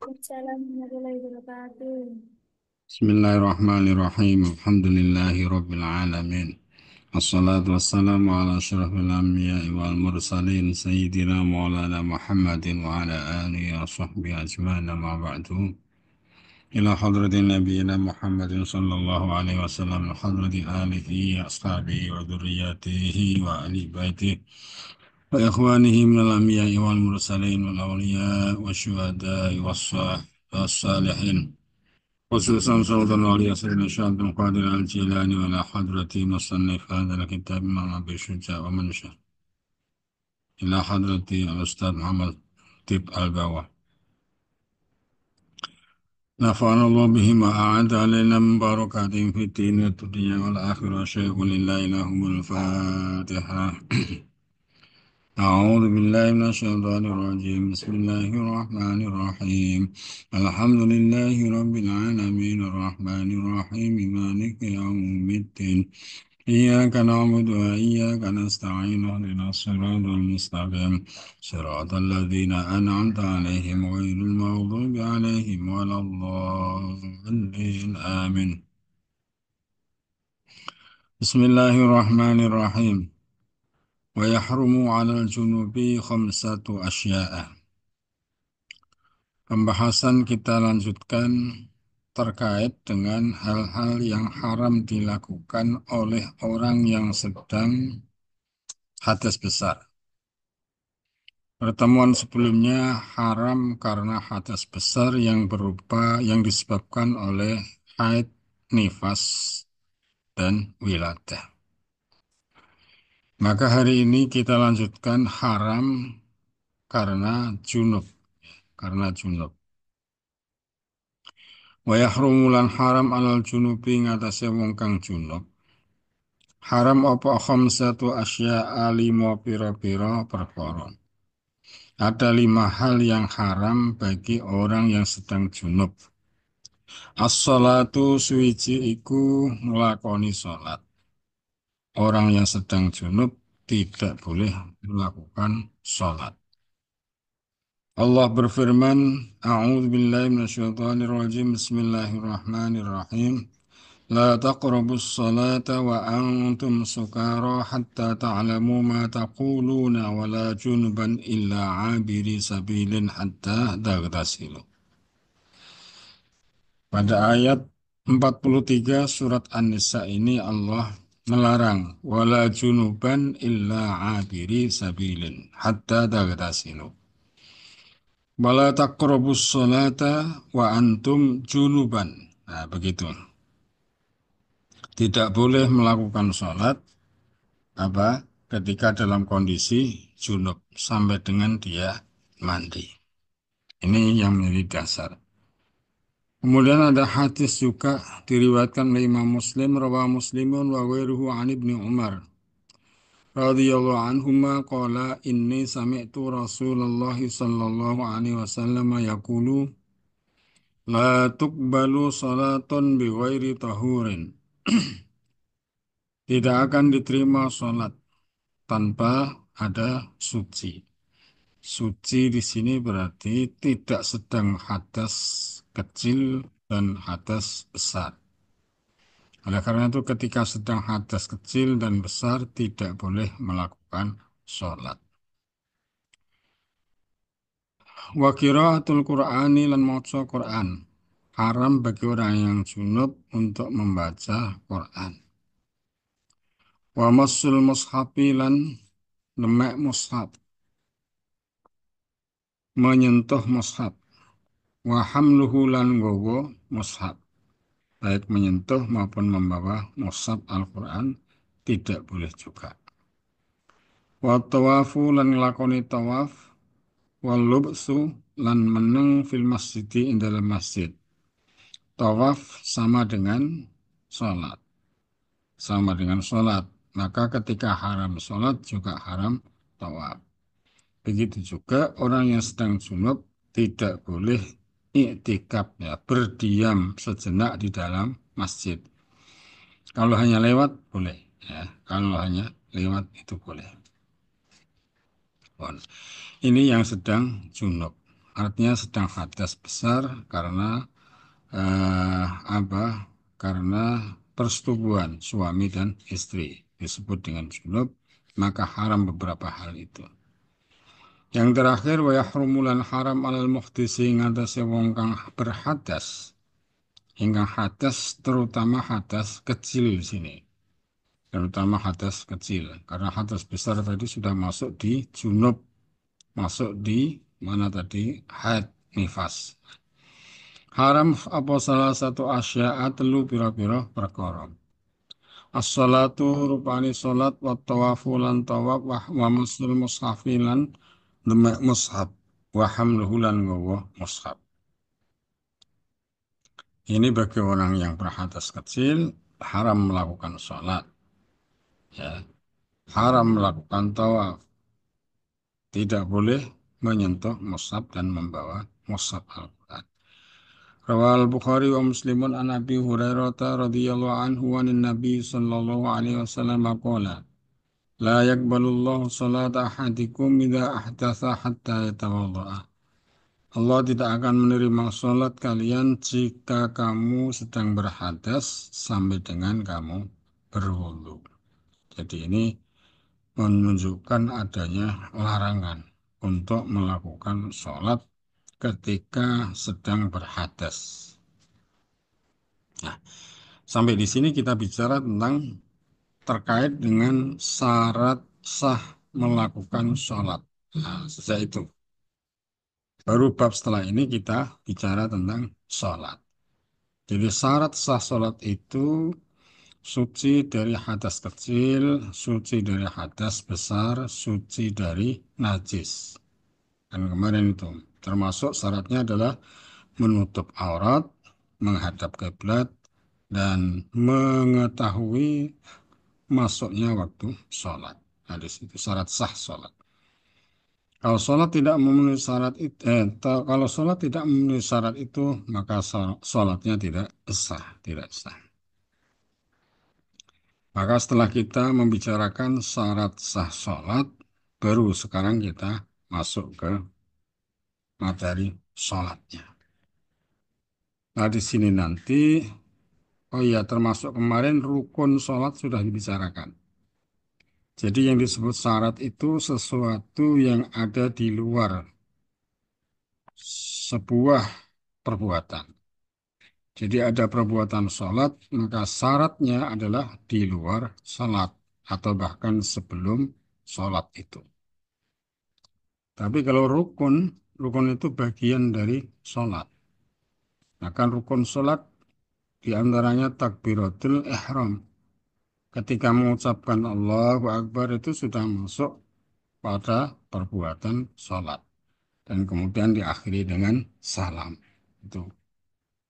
Assalamualaikum warahmatullahi wabarakatuh. Bismillahirrahmanirrahim. Alhamdulillahi Rabbil Alamin. Assalatu wassalamu ala asyrafil anbiya'i wal mursalin Sayyidina Maulana Muhammadin wa ala alihi wa sahbihi ajma'in ma ba'du. Ila hadrati Nabiyina Muhammadin sallallahu alaihi wasallam wa hadrati alihi, ashabihi wa dhurriyyatihi wa ahli baitihi wa ikhwanihi minal anbiya'i wal mursalin wal awliya'i wa syuhada'i was salihin. خصوصا صوتا ولي سيدنا الشاب القادر الجيلاني ولا حضرة مصنف هذا الكتاب من أبي شجاع ومنشأ إلى حضرة الأستاذ محمد طيب البوا نفعنا الله بهما أعاد علينا من بركات في الدين والدنيا والآخرة شيخ لله لهم الفاتحة أعوذ بالله من الشيطان الرجيم بسم الله الرحمن الرحيم الحمد لله رب العالمين الرحمن الرحيم مالك يوم الدين إياك نعبد وإياك نستعين اهدنا الصراط المستقيم صراط الذين أنعمت عليهم غير المغضوب عليهم ولا الضالين آمين بسم الله الرحمن الرحيم ويحرم على الجنوب خمسة أشياء. Pembahasan kita lanjutkan terkait dengan hal-hal yang haram dilakukan oleh orang yang sedang hadas besar. Pertemuan sebelumnya haram karena hadas besar yang yang disebabkan oleh haid, nifas, dan wiladah. Maka hari ini kita lanjutkan haram karena junub, karena junub. Wa yahrumu lan haram alal junubi ngatasé wong kang junub. Haram apa khamsatu asya'a lima pira-pira perkara. Ada 5 hal yang haram bagi orang yang sedang junub. As-salatu suwiji iku nglakoni salat. Orang yang sedang junub tidak boleh melakukan salat. Allah berfirman, A'udzu billahi minasyaitonir rajim. Bismillahirrahmanirrahim. La taqrabus salata wa antum sukara hatta ta'lamu ma taquluna wa la junuban illa 'abiri sabilin hatta taghtasilu. Pada ayat 43 surat An-Nisa ini Allah melarang wala junuban illa 'abiri sabilin hatta taghtasilu. Wala taqrabus salata wa antum junuban. Nah, begitu. Tidak boleh melakukan sholat apa ketika dalam kondisi junub sampai dengan dia mandi. Ini yang menjadi dasar. Kemudian ada hadis juga diriwayatkan oleh Imam Muslim, rawah Muslimun wa ghairuhu an Ibnu Umar radhiyallahu anhuma qala inni sami'tu Rasulullah sallallahu alaihi wasallam yaqulu la tuqbalu salatun bi ghairi tahurin. Tidak akan diterima salat tanpa ada suci. Suci di sini berarti tidak sedang hadas kecil dan hadas besar. Oleh karena itu ketika sedang hadas kecil dan besar tidak boleh melakukan sholat. Wa qiraatul Qur'ani lan maca Qur'an. Haram bagi orang yang junub untuk membaca Qur'an. Wa massul mushafi lan lemek mushaf. Menyentuh mushaf. Wa hamluhu lan nggawa mushaf. Baik menyentuh maupun membawa mushaf Al-Quran tidak boleh juga. Wa tawafu lan nglakoni tawaf, wal lubsu lan meneng fil masjidi ing dalam masjid. Tawaf sama dengan sholat. Sama dengan sholat. Maka ketika haram sholat juga haram tawaf. Begitu juga orang yang sedang junub tidak boleh iktikaf ya, berdiam sejenak di dalam masjid. Kalau hanya lewat boleh ya. Kalau hanya lewat itu boleh. Bon. Ini yang sedang junub. artinya sedang hadas besar karena eh, apa? Karena persetubuhan suami dan istri disebut dengan junub, maka haram beberapa hal itu. Yang terakhir wa yahrumulan haram alal muhdisi ngatasi wong kang berhadas. Hingga hadas terutama hadas kecil di sini. Terutama hadas kecil. Karena hadas besar tadi sudah masuk di junub, masuk di mana tadi? Haid, nifas. Haram apa salah satu asya'a telu pira-pira perkara. As-salatu rupani salat wa tawafu lan tawaf wa masul mushafi lan demek mushaf wa hamluhu lan nggawa mushaf. Ini bagi orang yang berhadas kecil haram melakukan salat, ya. Haram melakukan tawaf, tidak boleh menyentuh mushaf dan membawa mushaf Al-Quran. Rawal Bukhari wa Muslimun an Abi Hurairah radhiyallahu anhu wa Nabi sallallahu alaihi wasallam qala la yaqbalullahu salata ahadikum idza ahdatsa hatta yatawaddaa. Allah tidak akan menerima salat kalian jika kamu sedang berhadas sampai dengan kamu berwudu. Jadi ini menunjukkan adanya larangan untuk melakukan sholat ketika sedang berhadas. Nah, sampai di sini kita bicara tentang terkait dengan syarat sah melakukan sholat. Nah, sejak itu, baru bab setelah ini kita bicara tentang sholat. Jadi syarat sah sholat itu suci dari hadas kecil, suci dari hadas besar, suci dari najis. Dan kemarin itu termasuk syaratnya adalah menutup aurat, menghadap kiblat, dan mengetahui masuknya waktu sholat. Nah, di situ syarat sah sholat. Kalau sholat tidak memenuhi syarat itu, kalau sholat tidak memenuhi syarat itu, maka sholatnya tidak sah, tidak sah. Maka setelah kita membicarakan syarat sah sholat, baru sekarang kita masuk ke materi sholatnya. Nah, di sini nanti, oh iya, termasuk kemarin rukun sholat sudah dibicarakan. Jadi yang disebut syarat itu sesuatu yang ada di luar sebuah perbuatan. Jadi ada perbuatan sholat, maka syaratnya adalah di luar sholat atau bahkan sebelum sholat itu. Tapi kalau rukun, rukun itu bagian dari sholat. Nah, kan rukun sholat diantaranya takbiratul ihram. Ketika mengucapkan Allahu Akbar itu sudah masuk pada perbuatan sholat. Dan kemudian diakhiri dengan salam. Itu.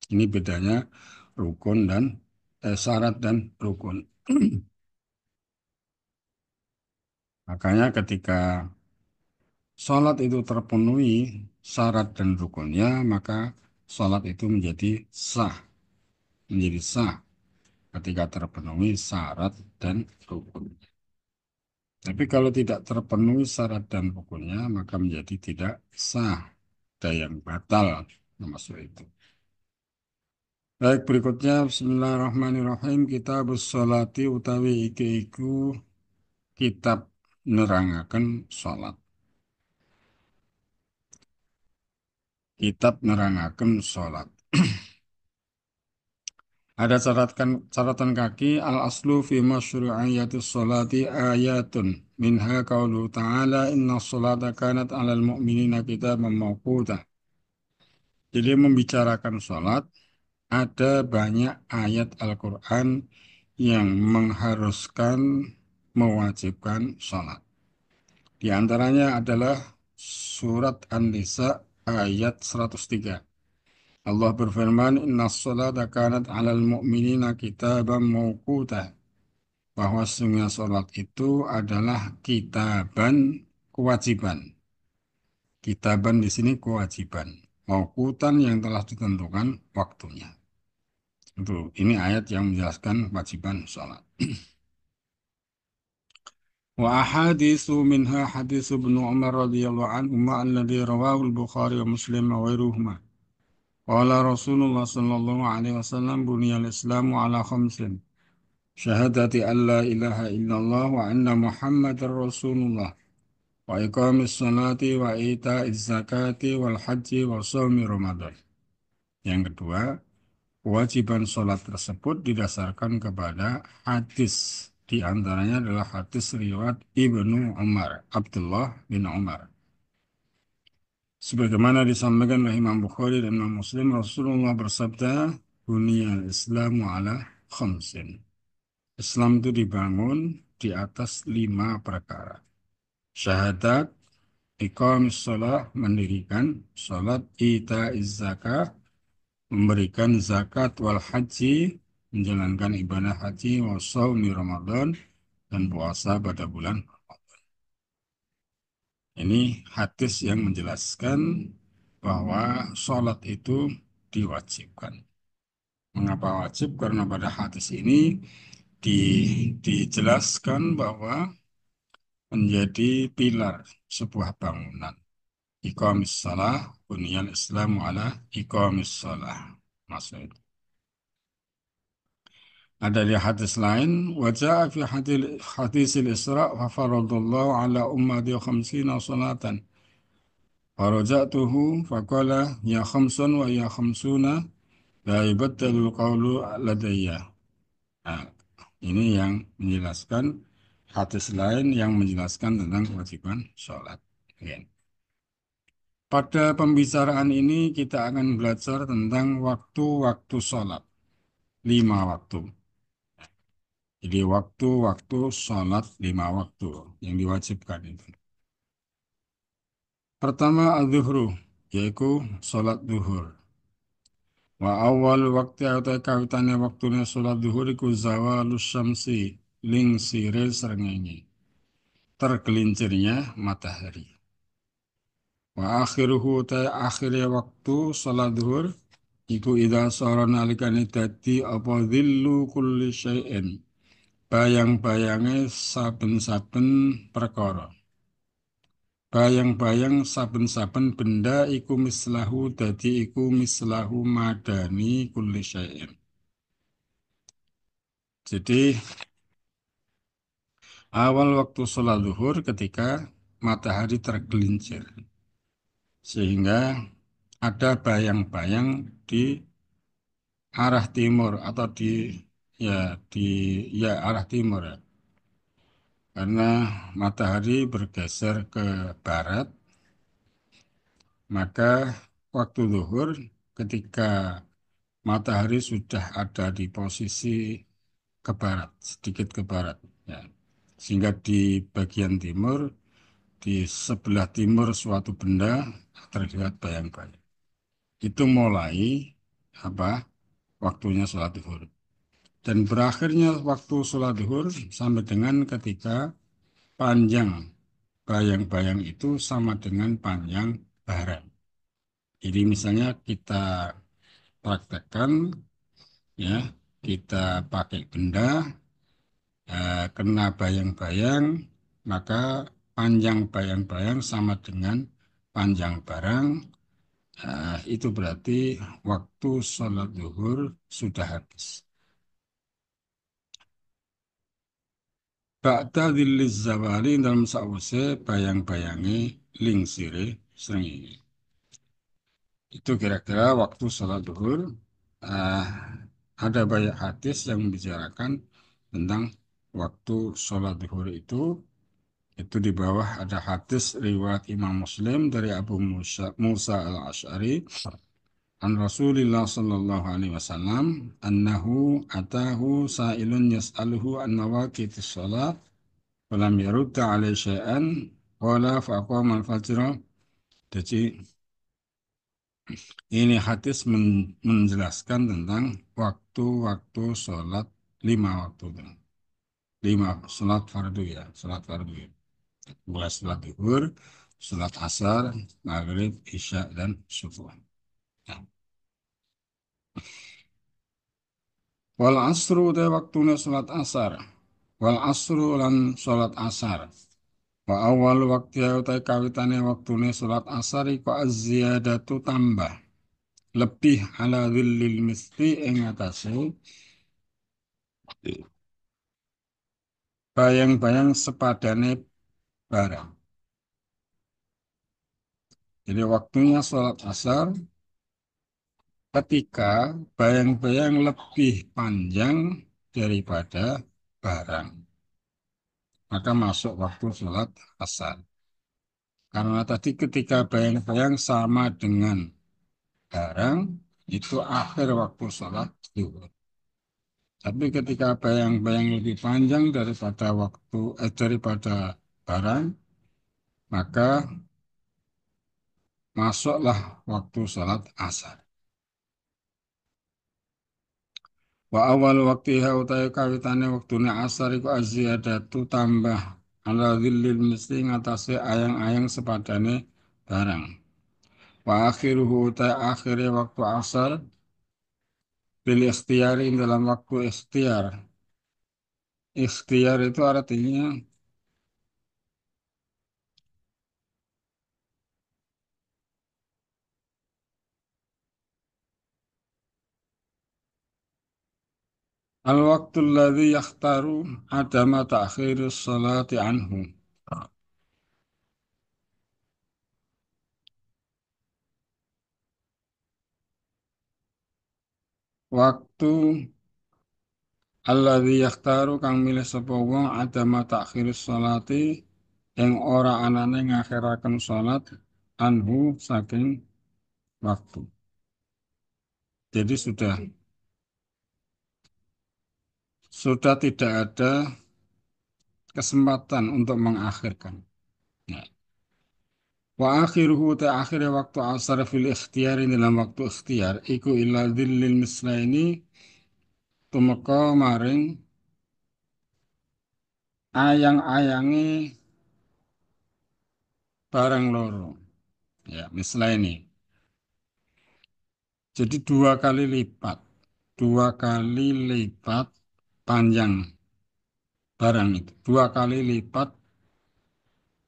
Ini bedanya rukun dan syarat dan rukun. Makanya ketika sholat itu terpenuhi syarat dan rukunnya, maka sholat itu menjadi sah. Menjadi sah ketika terpenuhi syarat dan rukun. Tapi kalau tidak terpenuhi syarat dan rukunnya, maka menjadi tidak sah. Ada yang batal termasuk itu. Baik, berikutnya Bismillahirrahmanirrahim. Kitab sholati utawi iki-iku kitab nerangaken sholat. Kitab nerangaken sholat. Ada catatan kaki al-aslu fi masyru'iyyatis sholati ayatun minha qaulu ta'ala inna sholata kanat 'alal mu'minina kitaban mawquta. Jadi membicarakan sholat ada banyak ayat Al-Qur'an yang mengharuskan mewajibkan sholat. Di antaranya adalah surat An-Nisa ayat 103. Allah berfirman, Inna sholata kanat 'alal mu'minina kitaban mawquta. Bahwa sesungguhnya sholat itu adalah kitaban kewajiban. Kitaban di sini kewajiban. Mawqutan yang telah ditentukan waktunya. Itu, ini ayat yang menjelaskan kewajiban sholat. Wa ahaditsu minha hadits Ibnu Umar radhiyallahu anhu alladhi rawahu al-Bukhari wa Muslim wa ghairuhuma. Qala Rasulullah sallallahu alaihi wasallam buniyal Islamu ala khamsin. Syahadati an la ilaha illallah wa anna Muhammadar Rasulullah wa iqamis salati wa ita'iz zakati wal haji wa shaumi Ramadan. Yang kedua, kewajiban sholat tersebut didasarkan kepada hadis. Di antaranya adalah hadis riwayat Ibnu Umar, Abdullah bin Umar. Sebagaimana disampaikan oleh Imam Bukhari dan Imam Muslim, Rasulullah bersabda, Buniyal Islamu ala khamsin. Islam itu dibangun di atas 5 perkara. Syahadat, iqamis shalah, mendirikan sholat, ita'iz zakat, memberikan zakat, wal haji, menjalankan ibadah haji, wa shaumi Ramadan, dan puasa pada bulan Ramadan. Ini hadis yang menjelaskan bahwa sholat itu diwajibkan. Mengapa wajib? Karena pada hadis ini dijelaskan bahwa menjadi pilar sebuah bangunan. Iqamis shalah, buniyal Islamu ala iqamis shalah. Maksudnya. Ada di hadis lain, wajah fi hadisil Isra wa faradallahu ala ummati khamsina salatan. Farajatuhu faqala ya khamsun wa ya khamsuna la yubaddalul qawlu ladayya. Nah, ini yang menjelaskan hadis lain yang menjelaskan tentang kewajiban sholat. Ya. Pada pembicaraan ini kita akan belajar tentang waktu-waktu sholat. 5 waktu. Jadi waktu-waktu sholat 5 waktu yang diwajibkan itu. Pertama al-zuhru, yaitu sholat duhur. Wa awal waktu atau kawitannya waktunya sholat duhur iku zawalus syamsi, ling siril srengenge, tergelincirnya matahari. Wa akhiruhu ta akhirnya waktu sholat duhur iku idza sara nalikane dadi apa dhillu kulli syai'in, bayang-bayange saben-saben perkara. Bayang-bayang saben-saben benda iku mislahu dadi iku mislahu madani kulli syai'in. Jadi awal waktu sholat zuhur ketika matahari tergelincir sehingga ada bayang-bayang di arah timur atau ya di arah timur ya. Karena matahari bergeser ke barat, maka waktu zuhur ketika matahari sudah ada di posisi ke barat, sedikit ke barat, ya. Sehingga di bagian timur, di sebelah timur suatu benda terlihat bayang-bayang. Itu mulai apa? Waktunya sholat zuhur. Dan berakhirnya waktu sholat zuhur sampai dengan ketika panjang bayang-bayang itu sama dengan panjang barat. Jadi misalnya kita praktekkan, ya, kita pakai benda, kena bayang-bayang, maka panjang bayang-bayang sama dengan panjang barang, itu berarti waktu sholat zuhur sudah habis. Ba'da dhilliz zawali dalam sause bayang-bayangi lingsire srengenge. Itu kira-kira waktu sholat zuhur. Uh, ada banyak hadis yang membicarakan tentang waktu sholat zuhur itu di bawah ada hadis riwayat Imam Muslim dari Abu Musa al-Ash'ari an Rasulillah sallallahu alaihi wasallam annahu atahu sa'ilun yas'aluhu an mawaqitis shalat falam yarudda alaihi syai'an qala faqama al-fajr. Jadi ini hadis menjelaskan tentang waktu-waktu sholat 5 waktu. 5 sholat fardu ya, sholat fardu ya. Mulai sholat zuhur, sholat asar, maghrib, isya, dan subuh. Ya. Wal asru te waktunya sholat asar. wal asru lan salat asar. Wa awal waktu utai kawitane waktune salat asar iku az-ziyadatu tambah lebih ala dzillil misli ing atase bayang-bayang sepadane barang. Jadi waktunya sholat asar ketika bayang-bayang lebih panjang daripada barang. Maka masuk waktu sholat asar. Karena tadi ketika bayang-bayang sama dengan barang, itu akhir waktu sholat zuhur. Tapi ketika bayang-bayang lebih panjang daripada barang, maka masuklah waktu sholat asar. Wa awal waktiha utawi kawitane waktune asar iku aziyadatu tambah ala dzillil misli ngatasé ayang-ayang sepadane barang. Wa akhiruhu utai akhire waktu asar bil ikhtiyari dalam waktu ikhtiar. Ikhtiar itu artinya al waktu alladhi yakhtaru adama ta'khirus salati anhu. Waktu alladzi yakhtaru kang milih sapa wong adama ta'khirus sholati ing ora anane ngakhiraken salat anhu saking waktu. Jadi sudah tidak ada kesempatan untuk mengakhirkan. Ya. Wa akhiruhu ta akhir waktu asar fil ikhtiyar dalam waktu ikhtiyar iku illa dzillil mislaini tumeka maring ayang-ayange barang loro. Ya, mislaini. Jadi dua kali lipat panjang barang itu, dua kali lipat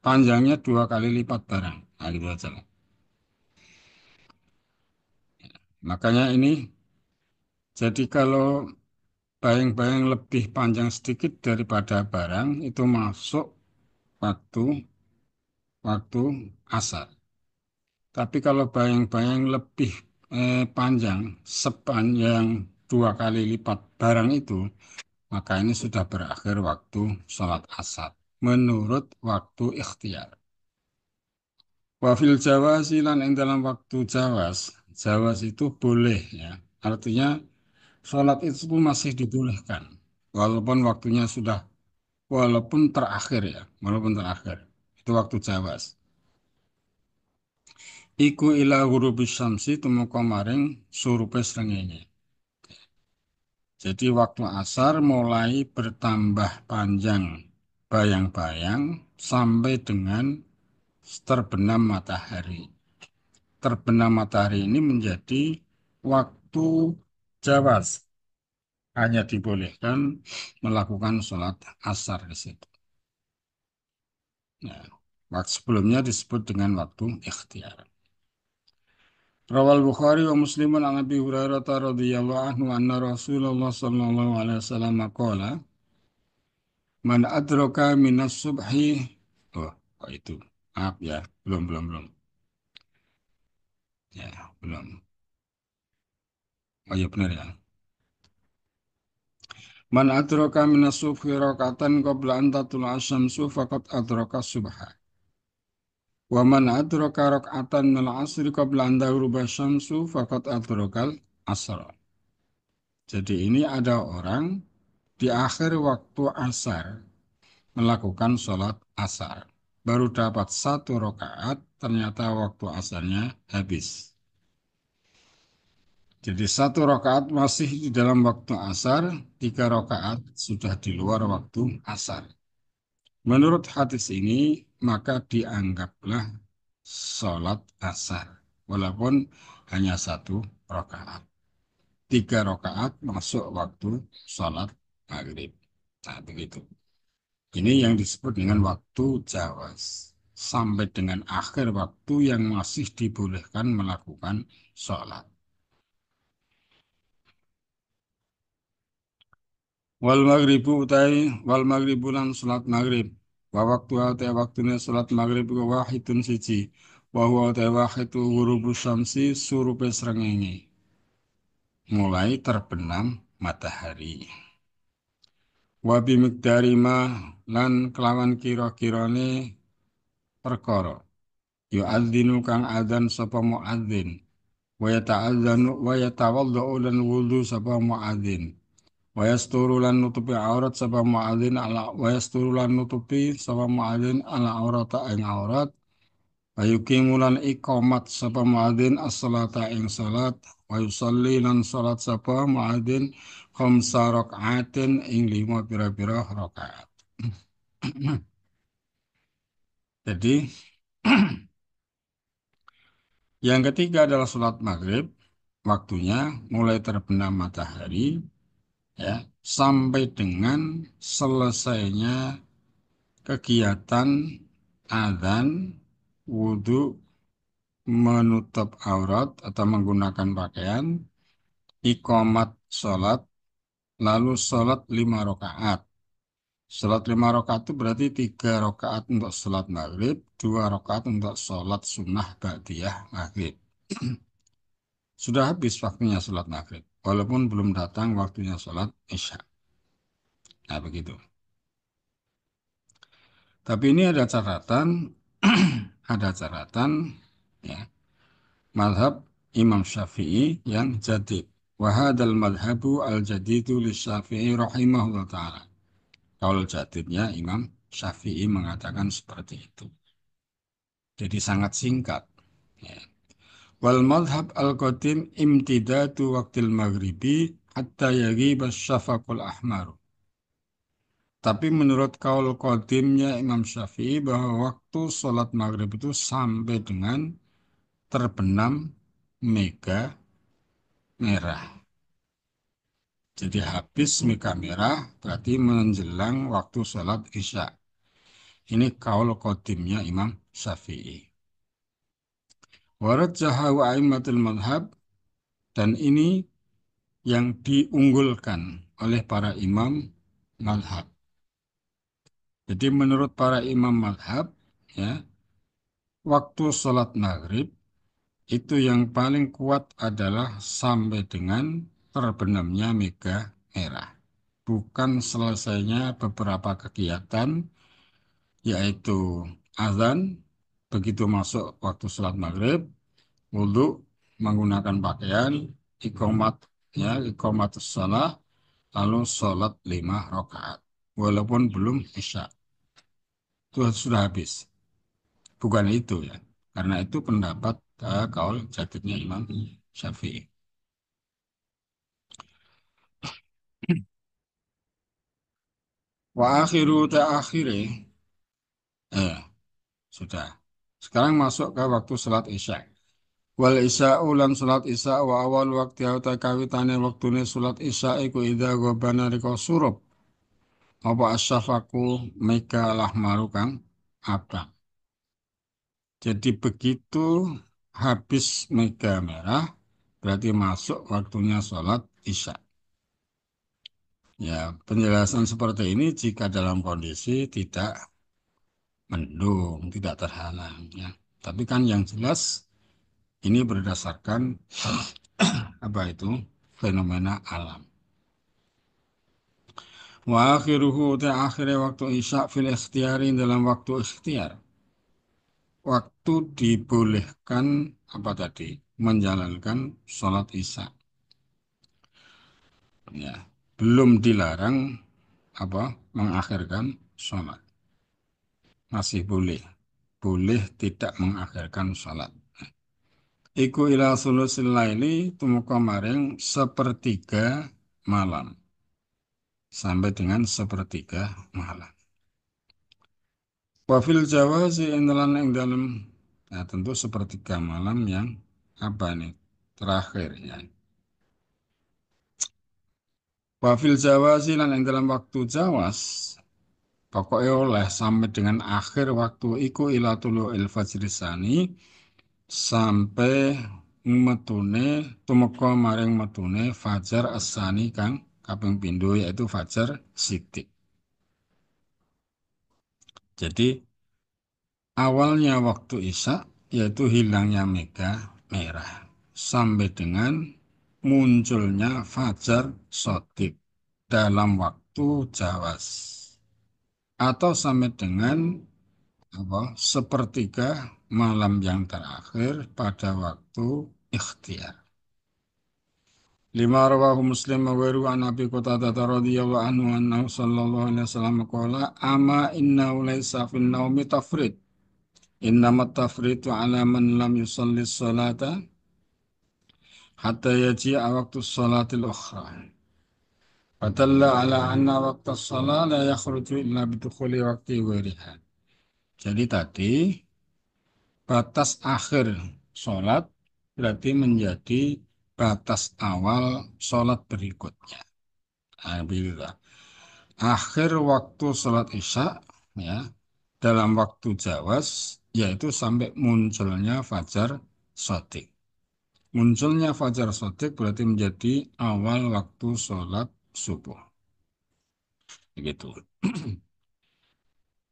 panjangnya dua kali lipat barang. Nah, gitu aja lah. Makanya ini, jadi kalau bayang-bayang lebih panjang sedikit daripada barang itu masuk waktu waktu asar. Tapi kalau bayang-bayang lebih panjang sepanjang dua kali lipat barang itu, maka ini sudah berakhir waktu sholat asar menurut waktu ikhtiar. Wafil jawas lan ing dalam waktu jawas, jawas itu boleh ya. Artinya sholat itu pun masih dibolehkan walaupun waktunya sudah walaupun terakhir ya, walaupun terakhir. Itu waktu jawas. Iku ila ghurubis syamsi tumeka maring surupe srengenge. Jadi waktu asar mulai bertambah panjang bayang-bayang sampai dengan terbenam matahari. Terbenam matahari ini menjadi waktu jawas. Hanya dibolehkan melakukan sholat asar di situ. Nah, waktu sebelumnya disebut dengan waktu ikhtiar. Rawal Bukhari wa Muslimun an Abi Hurairah radhiyallahu anhu anna Rasulullah sallallahu alaihi wasallam qala man adraka minas subhi. Oh, itu. Maaf ya, belum. Ya, belum. Oh iya benar ya. Man adraka minas subhi rakatan qabla an tatlu'a asy-syamsu faqad adraka subha. Wa man adraka rak'atan minal asri qabla an taghruba asy-syamsu faqad adrakal asra. Jadi ini ada orang di akhir waktu asar melakukan sholat asar. Baru dapat satu rakaat, ternyata waktu asarnya habis. Jadi satu rakaat masih di dalam waktu asar, tiga rakaat sudah di luar waktu asar. Menurut hadis ini, maka dianggaplah sholat asar. Walaupun hanya satu rakaat. Tiga rakaat masuk waktu sholat maghrib. Nah, begitu. Ini yang disebut dengan waktu jawas. Sampai dengan akhir waktu yang masih dibolehkan melakukan sholat. Wal maghribu utai wal maghribu lan sholat maghrib. Wa waktu utai waktune sholat maghrib wa wahidun siji. Wa huwa utai wahidu ghurubu syamsi surupe srengenge. Mulai terbenam matahari. Wa bimikdari ma lan kelawan kira-kirane perkara. Yu'adzinu kang adzan sapa muadzin. Wa yata'adzanu wa yatawaddau lan wudu sapa muadzin. Wa yasturu lan nutupi aurat sapa muadzin ala wa yasturu lan nutupi sapa muadzin ala aurata ing aurat. Wa yuqimu lan iqamat sapa muadzin as-salata ing salat. Wa yusalli lan salat sapa muadzin khamsa rakaatin ing 5 pira-pira rakaat. Jadi yang ketiga adalah sholat maghrib. Waktunya mulai terbenam matahari ya sampai dengan selesainya kegiatan adzan, wudhu, menutup aurat atau menggunakan pakaian, iqamat sholat, lalu sholat 5 rakaat. Sholat 5 rakaat itu berarti 3 rakaat untuk sholat maghrib, 2 rakaat untuk sholat sunnah ba'diyah maghrib. Sudah habis waktunya sholat maghrib, walaupun belum datang waktunya sholat isya. Nah begitu. Tapi ini ada catatan, ada catatan, ya, madhab Imam Syafi'i yang jadid. Wahadal madhabu al-jadidu li Syafi'i rahimahullah ta'ala. Kaul jadidnya Imam Syafi'i mengatakan seperti itu. Jadi sangat singkat. Ya. Wal madhab al-qadim imtidatu waktil maghribi hatta yaghibas syafaqul ahmar. Tapi menurut kaul qadimnya Imam Syafi'i bahwa waktu sholat maghrib itu sampai dengan terbenam mega merah. Jadi habis mega merah berarti menjelang waktu sholat isya. Ini kaul qadimnya Imam Syafi'i. Warad jahawa a'immatul madhab dan ini yang diunggulkan oleh para imam madhab. Jadi menurut para imam madhab, ya, waktu sholat maghrib itu yang paling kuat adalah sampai dengan terbenamnya mega merah. Bukan selesainya beberapa kegiatan, yaitu azan, begitu masuk waktu sholat maghrib, wudhu, menggunakan pakaian, iqamat, ya, iqamat shalah, lalu sholat 5 rakaat. Walaupun belum isya. Itu sudah habis. Bukan itu ya. Karena itu pendapat kaul jadidnya Imam Syafi'i. Wa akhiru ta'akhiri. Sudah. Sekarang masuk ke waktu salat isya. Wal isya ulan salat isya wa awal waktu auta kawitane waktune salat isya iku idza ghabana rika surup. Apa asyafaku meka lahmaru kang abang. Jadi begitu habis mega merah berarti masuk waktunya sholat isya. Ya, penjelasan seperti ini jika dalam kondisi tidak mendung, tidak terhalang. Ya. Tapi kan yang jelas ini berdasarkan apa itu fenomena alam. Wa akhiruhu te akhirnya waktu isya fil ikhtiyari dalam waktu ikhtiar. Waktu dibolehkan apa tadi? Menjalankan sholat isya. Ya, belum dilarang apa mengakhirkan sholat. Masih boleh. Boleh tidak mengakhirkan sholat. Iku ila sulusil laili tumuka maring sepertiga malam. Sampai dengan sepertiga malam. Wafil jawazi indalan yang dalam, ya tentu sepertiga malam yang apa nih? Terakhir ya. Wafil jawazi lan yang dalam waktu jawas Pokoknya oleh sampai dengan akhir waktu iku ila tulu'il fajri sani sampai metune tumeka maring metune fajar asani kang kaping pindho yaitu fajar sidik. Jadi awalnya waktu Isya yaitu hilangnya mega merah sampai dengan munculnya fajar sodik dalam waktu Jawas atau sampai dengan apa sepertiga malam yang terakhir pada waktu ikhtiar. Lima rawahu Muslim wa ghairu an Abi Qatadah radhiyallahu anhu annahu sallallahu alaihi wasallam qala ama innahu laisa fin naumi tafrid innama tafritu ala man lam yusalli salata hatta yaji'a waqtu salatil ukhra fadalla ala anna waqta salat la yakhruju illa bidukhuli waqti ghairiha. Jadi tadi batas akhir sholat berarti menjadi batas awal sholat berikutnya. Nah, begitu. Akhir waktu sholat Isya ya dalam waktu Jawas yaitu sampai munculnya fajar shadiq. Munculnya fajar shadiq berarti menjadi awal waktu sholat subuh. Begitu.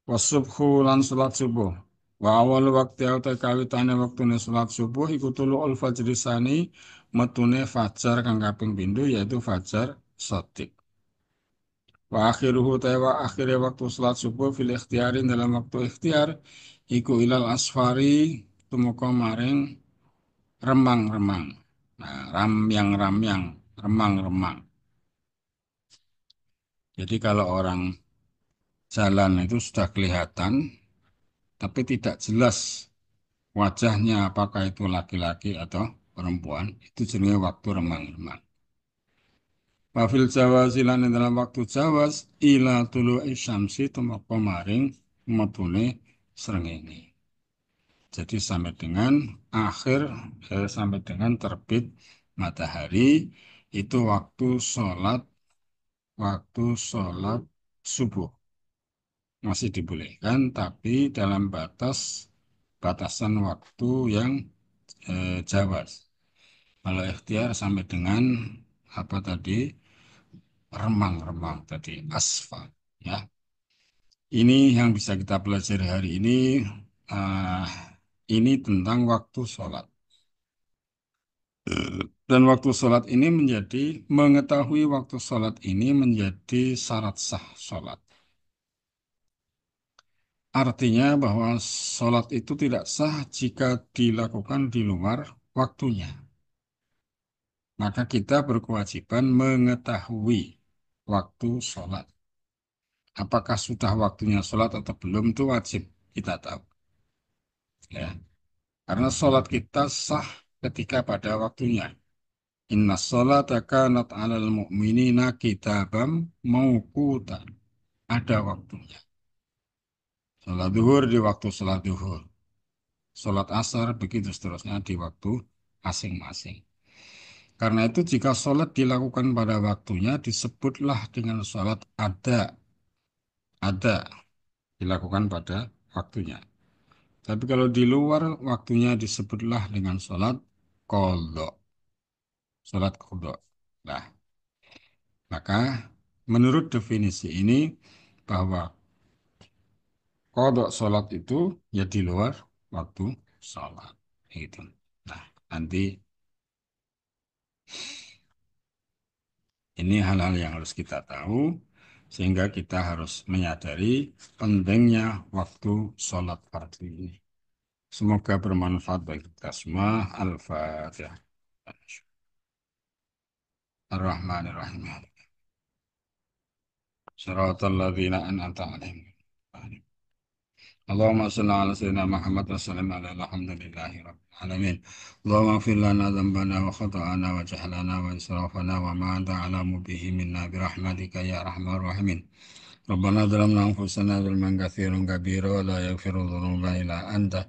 Wasubhu lan sholat subuh. Wa awal waktu utai kawitane waktune sholat subuh iku tulu'ul fajri sani metune fajar kang kaping pindho yaitu fajar shadiq. Wa akhiruhu wa akhirnya waktu sholat subuh fil ikhtiarin dalam waktu ikhtiar iku ilal asfari tumeka maring remang-remang. Nah, ramyang-ramyang, remang-remang. Jadi kalau orang jalan itu sudah kelihatan tapi tidak jelas wajahnya apakah itu laki-laki atau perempuan, itu jenenge waktu remang-remang. Wafil jawas lan dalam waktu jawas ila tulu isyamsi tumeka maring metune srengenge. Jadi sampai dengan terbit matahari itu waktu sholat subuh masih dibolehkan tapi dalam batasan waktu yang jawas. Kalau ikhtiar sampai dengan apa tadi remang-remang tadi asfal ya. Ini yang bisa kita pelajari hari ini. ah, ini tentang waktu sholat. Dan waktu sholat ini mengetahui waktu sholat ini menjadi syarat sah sholat. Artinya bahwa sholat itu tidak sah jika dilakukan di luar waktunya. Maka kita berkewajiban mengetahui waktu sholat. Apakah sudah waktunya sholat atau belum itu wajib kita tahu. Ya. Karena sholat kita sah ketika pada waktunya. Inna sholata kanat 'alal mu'minina kitabam mauquta. Ada waktunya. Sholat duhur di waktu sholat duhur. Sholat asar begitu seterusnya di waktu masing-masing. Karena itu jika sholat dilakukan pada waktunya disebutlah dengan sholat ada dilakukan pada waktunya. Tapi kalau di luar waktunya disebutlah dengan sholat qadha, sholat qadha. Nah, maka menurut definisi ini bahwa qadha sholat itu ya di luar waktu sholat. Gitu. Nah, nanti ini hal-hal yang harus kita tahu sehingga kita harus menyadari pentingnya waktu sholat fardu ini. Semoga bermanfaat bagi kita semua. Al-Fatihah. Ar-Rahmanir-Rahim. Shiratal ladzina an'amta 'alaihim. Allahumma shalli ala sayyidina Muhammad wa sallim ala alhamdulillahi rabbil alamin. Allahumma ighfir lana dhanbana wa khata'ana wa jahlana wa israfana wa ma anta a'lamu bihi minna birahmatika ya arhamar rahimin. ربنا ظلمنا أنفسنا ظلما كثيرا كبيرا ولا يغفر الذنوب إلا أنت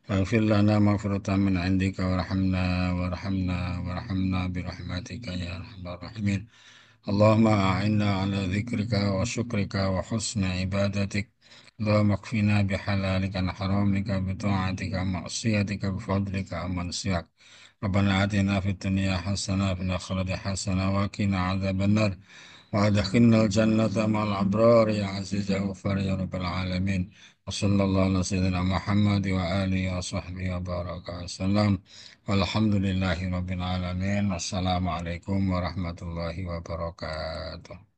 فاغفر لنا مغفرة من عندك وارحمنا برحمتك يا أرحم الراحمين اللهم أعنا على ذكرك وشكرك وحسن عبادتك. اللهم اكفنا بحلالك عن حرامك بطاعتك عن معصيتك بفضلك عمن سواك. ربنا آتنا في الدنيا حسنة وفي الآخرة حسنة وقنا عذاب النار وأدخلنا الجنة مع الأبرار يا عزيز يا غفار يا رب العالمين. وصلى الله على سيدنا محمد وآله وصحبه وبارك وسلم والحمد لله رب العالمين. والسلام عليكم ورحمة الله وبركاته.